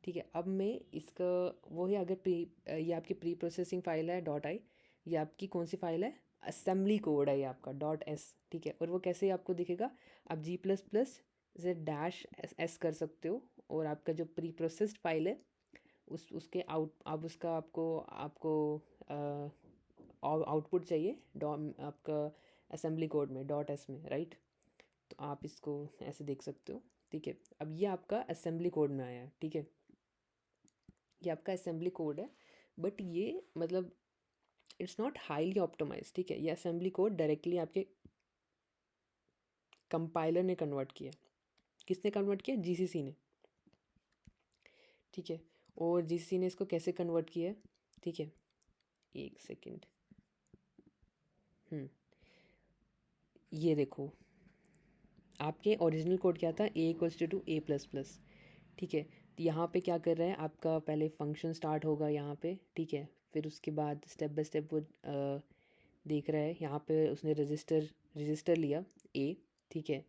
ठीक है। अब मैं इसका वो है, अगर ये आपकी प्री प्रोसेसिंग फाइल है डॉट आई, ये आपकी कौन सी फाइल है, असेंबली कोड है ये आपका डॉट एस, ठीक है। और वो कैसे आपको दिखेगा, आप जी प्लस प्लस से डैश एस कर सकते हो, और आपका जो प्री प्रोसेस्ड फाइल है उसके आउट आप उसका आपको आपको आउटपुट चाहिए आपका असेंबली कोड में डॉट एस में, राइट। तो आप इसको ऐसे देख सकते हो, ठीक है। अब ये आपका असेंबली कोड में आया है, ठीक है, ये आपका असेंबली कोड है, बट ये मतलब इट्स नॉट हाईली ऑप्टिमाइज, ठीक है। ये असेंबली कोड डायरेक्टली आपके कंपाइलर ने कन्वर्ट किया। किसने कन्वर्ट किया, जीसीसी ने, ठीक है। और जीसीसी ने इसको कैसे कन्वर्ट किया है, ठीक है, एक सेकेंड, ये देखो आपके ओरिजिनल कोड क्या था, a equals to a plus plus, ठीक है। तो यहाँ पे क्या कर रहा है आपका, पहले फंक्शन स्टार्ट होगा यहाँ पे, ठीक है। फिर उसके बाद स्टेप बाय स्टेप वो देख रहा है, यहाँ पे उसने रजिस्टर लिया ए, ठीक है।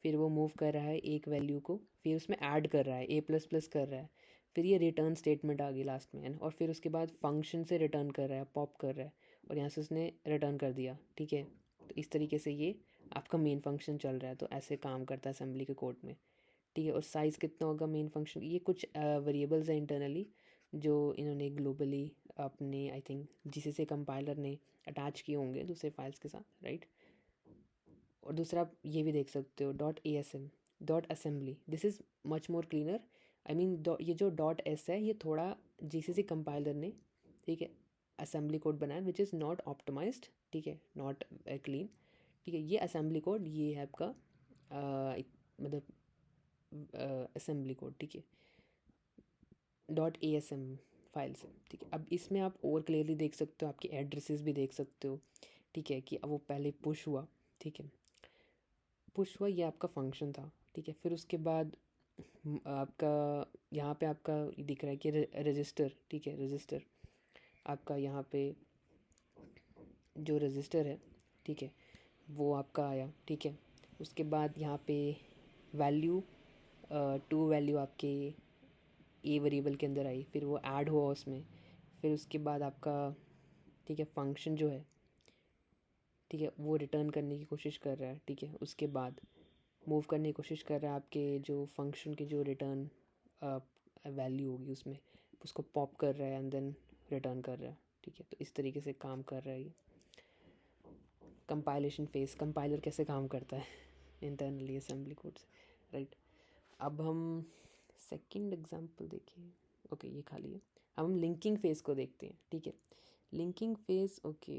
फिर वो मूव कर रहा है एक वैल्यू को, फिर उसमें ऐड कर रहा है ए प्लस प्लस कर रहा है, फिर ये रिटर्न स्टेटमेंट आ गई लास्ट में, और फिर उसके बाद फंक्शन से रिटर्न कर रहा है, पॉप कर रहा है, और यहाँ से उसने रिटर्न कर दिया, ठीक है। तो इस तरीके से ये आपका मेन फंक्शन चल रहा है। तो ऐसे काम करता है असेंबली के कोड में, ठीक है। और साइज़ कितना होगा मेन फंक्शन, ये कुछ वेरिएबल्स हैं इंटरनली जो इन्होंने ग्लोबली अपने आई थिंक जीसीसी कंपाइलर ने अटैच किए होंगे दूसरे फाइल्स के साथ, राइट। और दूसरा आप ये भी देख सकते हो dot A S M dot assembly, this is much more cleaner. I mean ये जो डॉट एस है ये थोड़ा जीसीसी कंपाइलर ने, ठीक है, असेंबली कोड बनाया विच इज़ नॉट ऑप्टिमाइज्ड, ठीक है, नॉट क्लीन, ठीक है। ये असेंबली कोड ये है आपका मतलब असेंबली कोड, ठीक है, dot A S M file से, ठीक है। अब इसमें आप और क्लियरली देख सकते हो, आपके एड्रेसेस भी देख सकते हो, ठीक है, कि अब वो पहले पुश हुआ, ठीक है, पुश हुआ, ये आपका फंक्शन था, ठीक है। फिर उसके बाद आपका यहाँ पे आपका ये दिख रहा है कि रजिस्टर, ठीक है, रजिस्टर आपका यहाँ पे जो रजिस्टर है, ठीक है, वो आपका आया, ठीक है। उसके बाद यहाँ पे वैल्यू टू वैल्यू आपके ए वेरिएबल के अंदर आई, फिर वो ऐड हुआ उसमें, फिर उसके बाद आपका, ठीक है, फंक्शन जो है ठीक है, वो रिटर्न करने की कोशिश कर रहा है, ठीक है। उसके बाद मूव करने की कोशिश कर रहा है आपके जो फंक्शन की जो रिटर्न वैल्यू होगी उसमें, उसको पॉप कर रहा है एंड देन रिटर्न कर रहा है, ठीक है। तो इस तरीके से काम कर रहा है ये। कंपाइलेशन फेस, कंपाइलर कैसे काम करता है इंटरनली असेंबली कोड से, राइट। अब हम सेकंड एग्जांपल देखें। ओके, ये खाली है। अब हम लिंकिंग फेस को देखते हैं, ठीक है। Linking face, okay,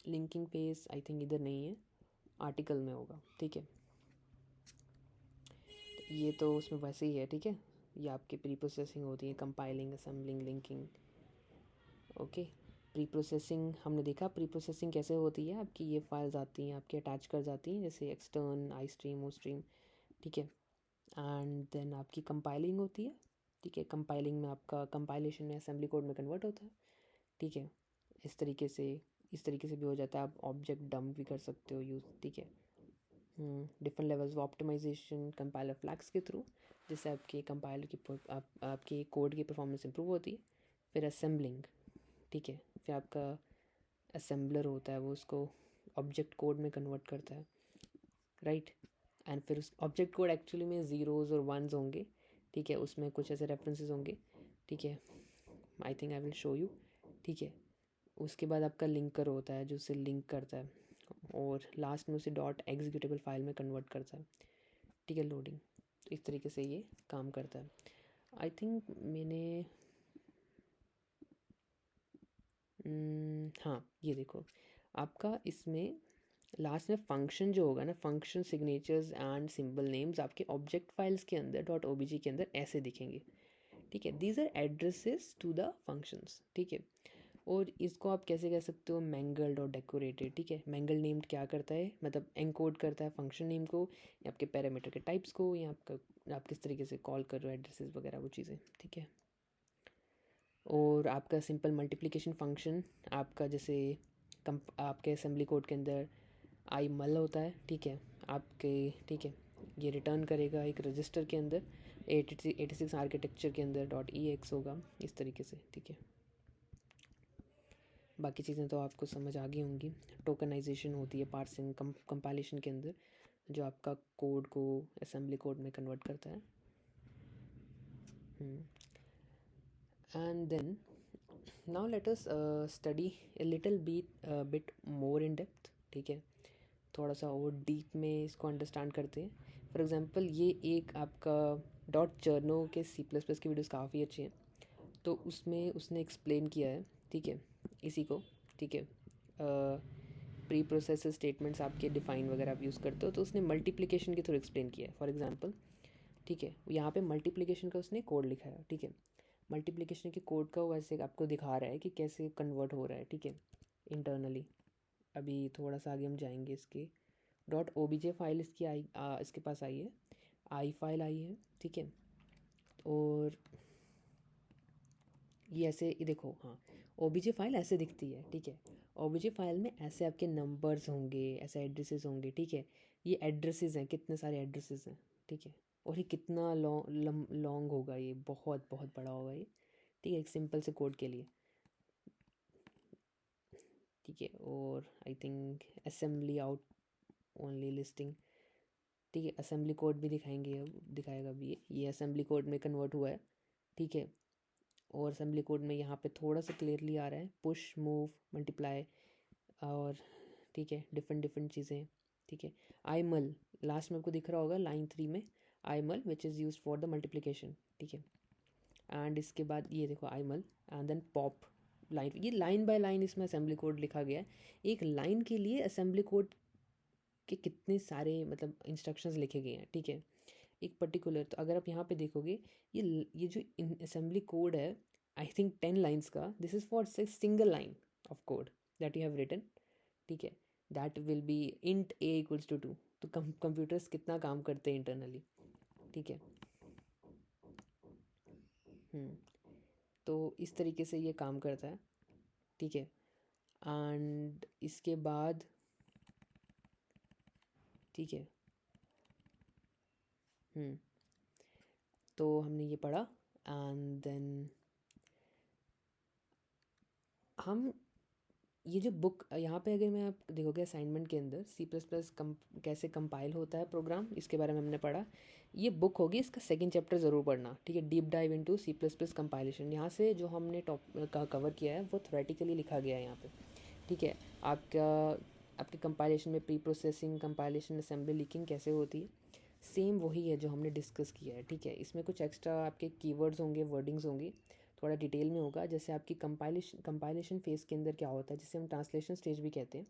linking face I think इधर नहीं है, आर्टिकल में होगा, ठीक है। ये तो उसमें वैसे ही है, ठीक है। ये आपकी प्री प्रोसेसिंग होती है, compiling, assembling, linking, okay. Pre processing हमने देखा, प्री प्रोसेसिंग कैसे होती है, आपकी ये फाइल्स आती हैं, आपकी अटैच कर जाती हैं, जैसे extern, istream, ostream, ठीक है। एंड देन आपकी कंपाइलिंग होती है, ठीक है। कंपाइलिंग में आपका कंपाइलेशन में असेंबली कोड में कन्वर्ट होता है, ठीक है। इस तरीके से भी हो जाता है। आप ऑब्जेक्ट डंप भी कर सकते हो यूज़, ठीक है। Different levels of optimization compiler flags के थ्रू, जिससे आपके कंपाइलर की आपके कोड की परफॉर्मेंस इंप्रूव होती है। फिर असेंबलिंग, ठीक है। फिर आपका असेंबलर होता है, वो उसको ऑब्जेक्ट कोड में कन्वर्ट करता है, राइट। एंड फिर उस ऑब्जेक्ट कोड एक्चुअली में ज़ीरोज़ और वंस होंगे, ठीक है। उसमें कुछ ऐसे रेफरेंसेस होंगे, ठीक है। I think I will show you, ठीक है। उसके बाद आपका लिंकर होता है जो उसे लिंक करता है, और लास्ट में उसे डॉट एग्जीक्यूटेबल फाइल में कन्वर्ट करता है, ठीक है, लोडिंग। तो इस तरीके से ये काम करता है। आई थिंक मैंने हाँ, ये देखो, आपका इसमें लास्ट में फंक्शन जो होगा ना, function signatures and symbol names आपके ऑब्जेक्ट फाइल्स के अंदर डॉट ओबीजी के अंदर ऐसे दिखेंगे, ठीक है। These are addresses to the functions, ठीक है। और इसको आप कैसे कह सकते हो, मैंगल्ड और डेकोरेटेड, ठीक है। मैंगल नेम्ड क्या करता है, मतलब एनकोड करता है फंक्शन नेम को, या आपके पैरामीटर के टाइप्स को, या आप किस तरीके से कॉल कर रहे हो एड्रेसेस वगैरह, वो चीज़ें, ठीक है। और आपका सिंपल मल्टीप्लिकेशन फंक्शन आपका जैसे आपके असेंबली कोड के अंदर आई मल होता है, ठीक है आपके, ठीक है। ये रिटर्न करेगा एक रजिस्टर के अंदर 86 आर्किटेक्चर के अंदर डॉट ई एक्स होगा, इस तरीके से, ठीक है। बाकी चीज़ें तो आपको समझ आ गई होंगी। टोकनाइजेशन होती है पार्सिंग कंपाइलेशन के अंदर, जो आपका कोड को असेंबली कोड में कन्वर्ट करता है। And then now let us study a little bit more in depth, ठीक है। थोड़ा सा और डीप में इसको अंडरस्टैंड करते हैं। फॉर एग्जांपल ये एक आपका डॉट जर्नो के सी प्लस प्लस की वीडियोस काफ़ी अच्छी हैं, तो उसमें उसने एक्सप्लेन किया है, ठीक है, इसी को, ठीक है। प्री प्रोसेस स्टेटमेंट्स आपके डिफाइन वगैरह आप यूज़ करते हो, तो उसने मल्टीप्लिकेशन के थ्रू एक्सप्लेन किया है। फॉर एग्जांपल, ठीक है, यहाँ पे मल्टीप्लिकेशन का उसने कोड लिखा है, ठीक है। मल्टीप्लिकेशन के कोड का वैसे आपको दिखा रहा है कि कैसे कन्वर्ट हो रहा है, ठीक है, इंटरनली। अभी थोड़ा सा आगे हम जाएंगे, इसके dot O B J file इसकी इसके पास आई है, आई फाइल आई है, ठीक है। और ये ऐसे ये देखो, हाँ, ओ बी जे फाइल ऐसे दिखती है, ठीक है। ओ बी जे फाइल में ऐसे आपके नंबर्स होंगे, ऐसे एड्रेसेस होंगे, ठीक है। ये एड्रेसेस हैं, कितने सारे एड्रेसेस हैं, ठीक है। और ये कितना लॉन्ग होगा, ये बहुत बहुत बड़ा होगा ये, ठीक है, एक सिंपल से कोड के लिए, ठीक है। और I think assembly out only listing, ठीक है, असेंबली कोड भी दिखाएंगे, अब दिखाएगा भी ये असेंबली कोड में कन्वर्ट हुआ है, ठीक है। और असेंबली कोड में यहाँ पे थोड़ा सा क्लियरली आ रहा है, पुश, मूव, मल्टीप्लाई, और ठीक है, डिफरेंट डिफरेंट चीज़ें, ठीक है। आई मल लास्ट में आपको दिख रहा होगा लाइन 3 में, आई मल which is use for the multiplication, ठीक है। एंड इसके बाद ये देखो आई मल, एंड देन पॉप लाइन, ये लाइन बाय लाइन इसमें असेंबली कोड लिखा गया है। एक लाइन के लिए असेंबली कोड के कितने सारे मतलब इंस्ट्रक्शंस लिखे गए हैं, ठीक है, एक पर्टिकुलर। तो अगर आप यहाँ पे देखोगे, ये जो असेंबली कोड है, आई थिंक 10 लाइन्स का, this is for single line of code that you have written, ठीक है। That will be int a equals to 2। तो कंप्यूटर्स कितना काम करते हैं इंटरनली, ठीक है। तो इस तरीके से ये काम करता है, ठीक है। एंड इसके बाद, ठीक है, तो हमने ये पढ़ा। एंड देन हम ये जो बुक यहाँ पे अगर मैं आप देखोगे असाइनमेंट के अंदर C++ कैसे कंपाइल होता है प्रोग्राम, इसके बारे में हमने पढ़ा। ये बुक होगी, इसका सेकंड चैप्टर ज़रूर पढ़ना, ठीक है। Deep dive into C++ compilation. यहाँ से जो हमने कवर किया है वो थ्योरेटिकली लिखा गया है यहाँ पे, ठीक है। आपका आपके कंपाइलेशन में pre processing, compilation, assembly, leaking कैसे होती है, सेम वही है जो हमने डिस्कस किया है, ठीक है। इसमें कुछ एक्स्ट्रा आपके कीवर्ड्स होंगे, वर्डिंग्स होंगी, थोड़ा डिटेल में होगा। जैसे आपकी कंपाइलेशन फेज़ के अंदर क्या होता है, जिसे हम ट्रांसलेशन स्टेज भी कहते हैं,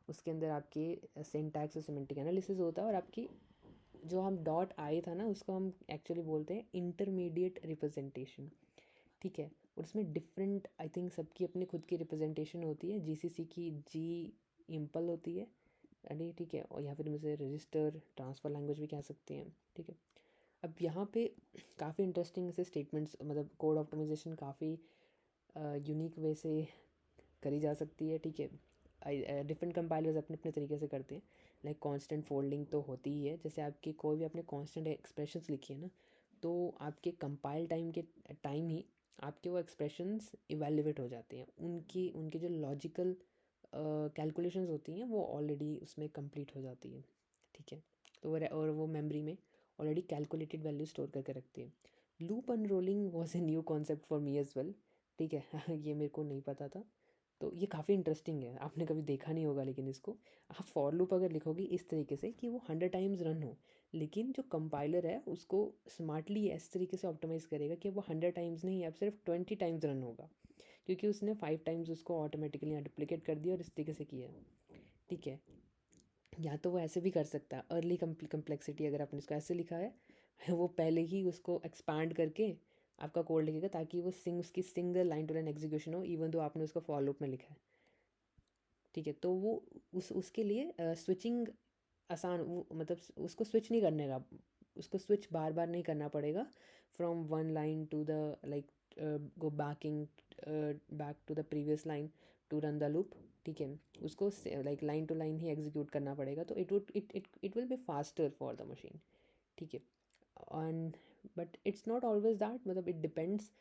उसके अंदर आपके सिंटैक्स और सिमेंटिक एनालिसिस होता है। और आपकी जो हम डॉट आई था ना, उसको हम एक्चुअली बोलते हैं इंटरमीडिएट रिप्रेजेंटेशन, ठीक है। और उसमें डिफरेंट, आई थिंक सबकी अपनी खुद की रिप्रेजेंटेशन होती है। जीसीसी की जी इम्पल होती है, अरे ठीक है, और या फिर मुझे रजिस्टर ट्रांसफ़र लैंग्वेज भी कह सकते हैं, ठीक है। अब यहाँ पे काफ़ी इंटरेस्टिंग से स्टेटमेंट्स, मतलब कोड ऑप्टिमाइजेशन काफ़ी यूनिक वे से करी जा सकती है, ठीक है। डिफरेंट कंपाइलर्स अपने अपने तरीके से करते हैं। लाइक कांस्टेंट फोल्डिंग तो होती ही है, जैसे आपकी कोई भी आपने कांस्टेंट एक्सप्रेशंस लिखी है ना, तो आपके कंपाइल टाइम ही आपके वो एक्सप्रेशंस इवेल्युएट हो जाते हैं। उनकी उनकी जो लॉजिकल कैलकुलेशंस होती हैं वो ऑलरेडी उसमें कंप्लीट हो जाती है, ठीक है। तो और वो मेमोरी में ऑलरेडी कैलकुलेटेड वैल्यू स्टोर करके रखते हैं। Loop unrolling was a new concept for me as well, ठीक है। ये मेरे को नहीं पता था, तो ये काफ़ी इंटरेस्टिंग है। आपने कभी देखा नहीं होगा, लेकिन इसको आप फॉर लूप अगर लिखोगे इस तरीके से कि वो 100 टाइम्स रन हो, लेकिन जो कंपाइलर है उसको स्मार्टली इस तरीके से ऑप्टिमाइज़ करेगा कि वो 100 टाइम्स नहीं, अब सिर्फ 20 टाइम्स रन होगा, क्योंकि उसने 5 टाइम्स उसको ऑटोमेटिकली यहाँ डुप्लीकेट कर दिया और इस तरीके से किया, ठीक है। या तो वो ऐसे भी कर सकता है, अर्ली कम्प्लेक्सिटी अगर आपने इसको ऐसे लिखा है, वो पहले ही उसको एक्सपांड करके आपका कोड लिखेगा, ताकि वो उसकी single line to line execution हो, इवन तो आपने उसको फॉर लूप में लिखा है, ठीक है। तो वो उसके लिए स्विचिंग आसान, वो मतलब उसको स्विच नहीं करने का, उसको स्विच बार बार नहीं करना पड़ेगा from one line to the like go back to the previous line to run the loop, ठीक है। उसको लाइक लाइन टू लाइन ही एग्जीक्यूट करना पड़ेगा, तो it will be faster for the machine, ठीक है। And but it's not always that, मतलब it depends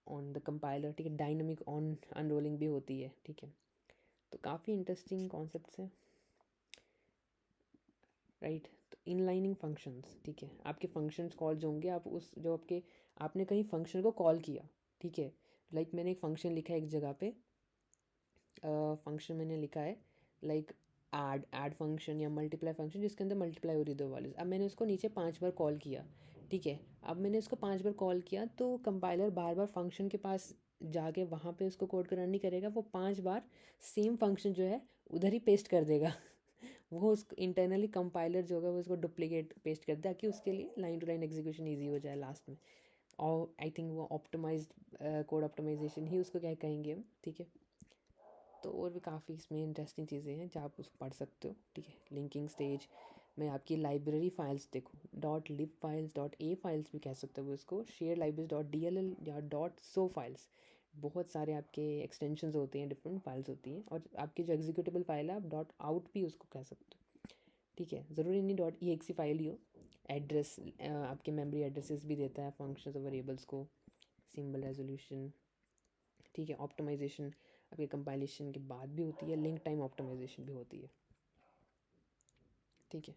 on the compiler, ठीक है। डायनामिक ऑन अनरोलिंग भी होती है, ठीक है। तो काफ़ी इंटरेस्टिंग कॉन्सेप्ट्स हैं, राइट। तो इनलाइनिंग फंक्शंस, ठीक है। आपके फंक्शंस कॉल जो होंगे, आप उस जो आपने कहीं फंक्शन को कॉल किया, ठीक है। लाइक मैंने एक फंक्शन लिखा है एक जगह पे, फंक्शन मैंने लिखा है लाइक ऐड फंक्शन या मल्टीप्लाई फंक्शन, जिसके अंदर मल्टीप्लाई हो रही दो वैल्यूज़। अब मैंने उसको नीचे 5 बार कॉल किया, ठीक है। अब मैंने उसको 5 बार कॉल किया, तो कंपाइलर बार बार फंक्शन के पास जाके वहाँ पे उसको कोड रन नहीं करेगा, वो 5 बार सेम फंक्शन जो है उधर ही पेस्ट कर देगा। वो उस इंटरनली कंपाइलर जो होगा वो उसको डुप्लीकेट पेस्ट कर दे, ताकि उसके लिए line to line execution easy हो जाए लास्ट में। और आई थिंक वो ऑप्टिमाइज्ड कोड ऑप्टिमाइजेशन ही उसको क्या कहेंगे हम, ठीक है। तो और भी काफ़ी इसमें इंटरेस्टिंग चीज़ें हैं जो आप उसको पढ़ सकते हो, ठीक है। लिंकिंग स्टेज में आपकी लाइब्रेरी फाइल्स देखो, dot lib files, dot A files भी कह सकते हो उसको, share libraries, dot D L L या डॉट सो फाइल्स। बहुत सारे आपके एक्सटेंशंस होते हैं, डिफरेंट फाइल्स होती हैं। और आपकी जो एग्जीक्यूटेबल फाइल है, आप डॉट आउट भी उसको कह सकते हो, ठीक है। ज़रूरी नहीं डॉट ई एक्स फाइल ही हो। एड्रेस आपके मेमोरी एड्रेसेस भी देता है फंक्शंस और वेरिएबल्स को, सिंबल रेजोल्यूशन, ठीक है। ऑप्टिमाइजेशन आपके कंपाइलेशन के बाद भी होती है, लिंक टाइम ऑप्टिमाइजेशन भी होती है, ठीक है।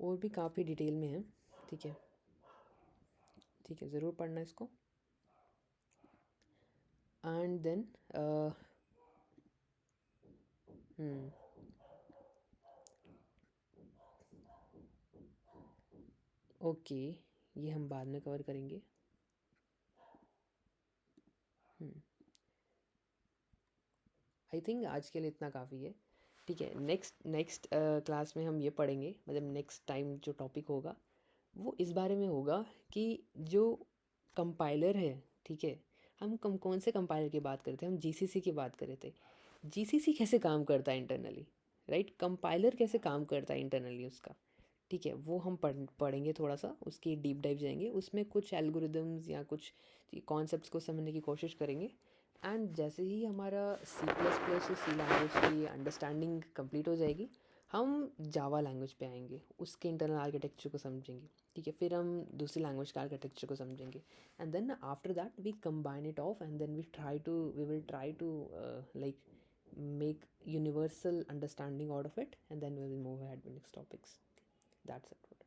और भी काफ़ी डिटेल में है, ठीक है, ठीक है। ज़रूर पढ़ना इसको। एंड देन ओके, ये हम बाद में कवर करेंगे। आई थिंक आज के लिए इतना काफ़ी है, ठीक है। नेक्स्ट क्लास में हम ये पढ़ेंगे, मतलब नेक्स्ट टाइम जो टॉपिक होगा वो इस बारे में होगा कि जो कंपाइलर है, ठीक है। हम कौन से कंपाइलर की बात करते हैं, हम जीसीसी की बात कर रहे थे। जीसीसी कैसे काम करता है इंटरनली, राइट। कंपाइलर कैसे काम करता है इंटरनली उसका, ठीक है। वो हम पढ़ेंगे, थोड़ा सा उसकी डीप डाइव जाएंगे, उसमें कुछ एल्गोरिदम्स या कुछ कॉन्सेप्ट्स को समझने की कोशिश करेंगे। एंड जैसे ही हमारा C++ और सी लैंग्वेज की अंडरस्टैंडिंग कंप्लीट हो जाएगी, हम जावा लैंग्वेज पे आएंगे, उसके इंटरनल आर्किटेक्चर को समझेंगे, ठीक है, फिर हम दूसरी लैंग्वेज का आर्किटेक्चर को समझेंगे, and then after that we combine it off and then we will try to like make universal understanding out of it, and then we will move ahead with next topics. That's it.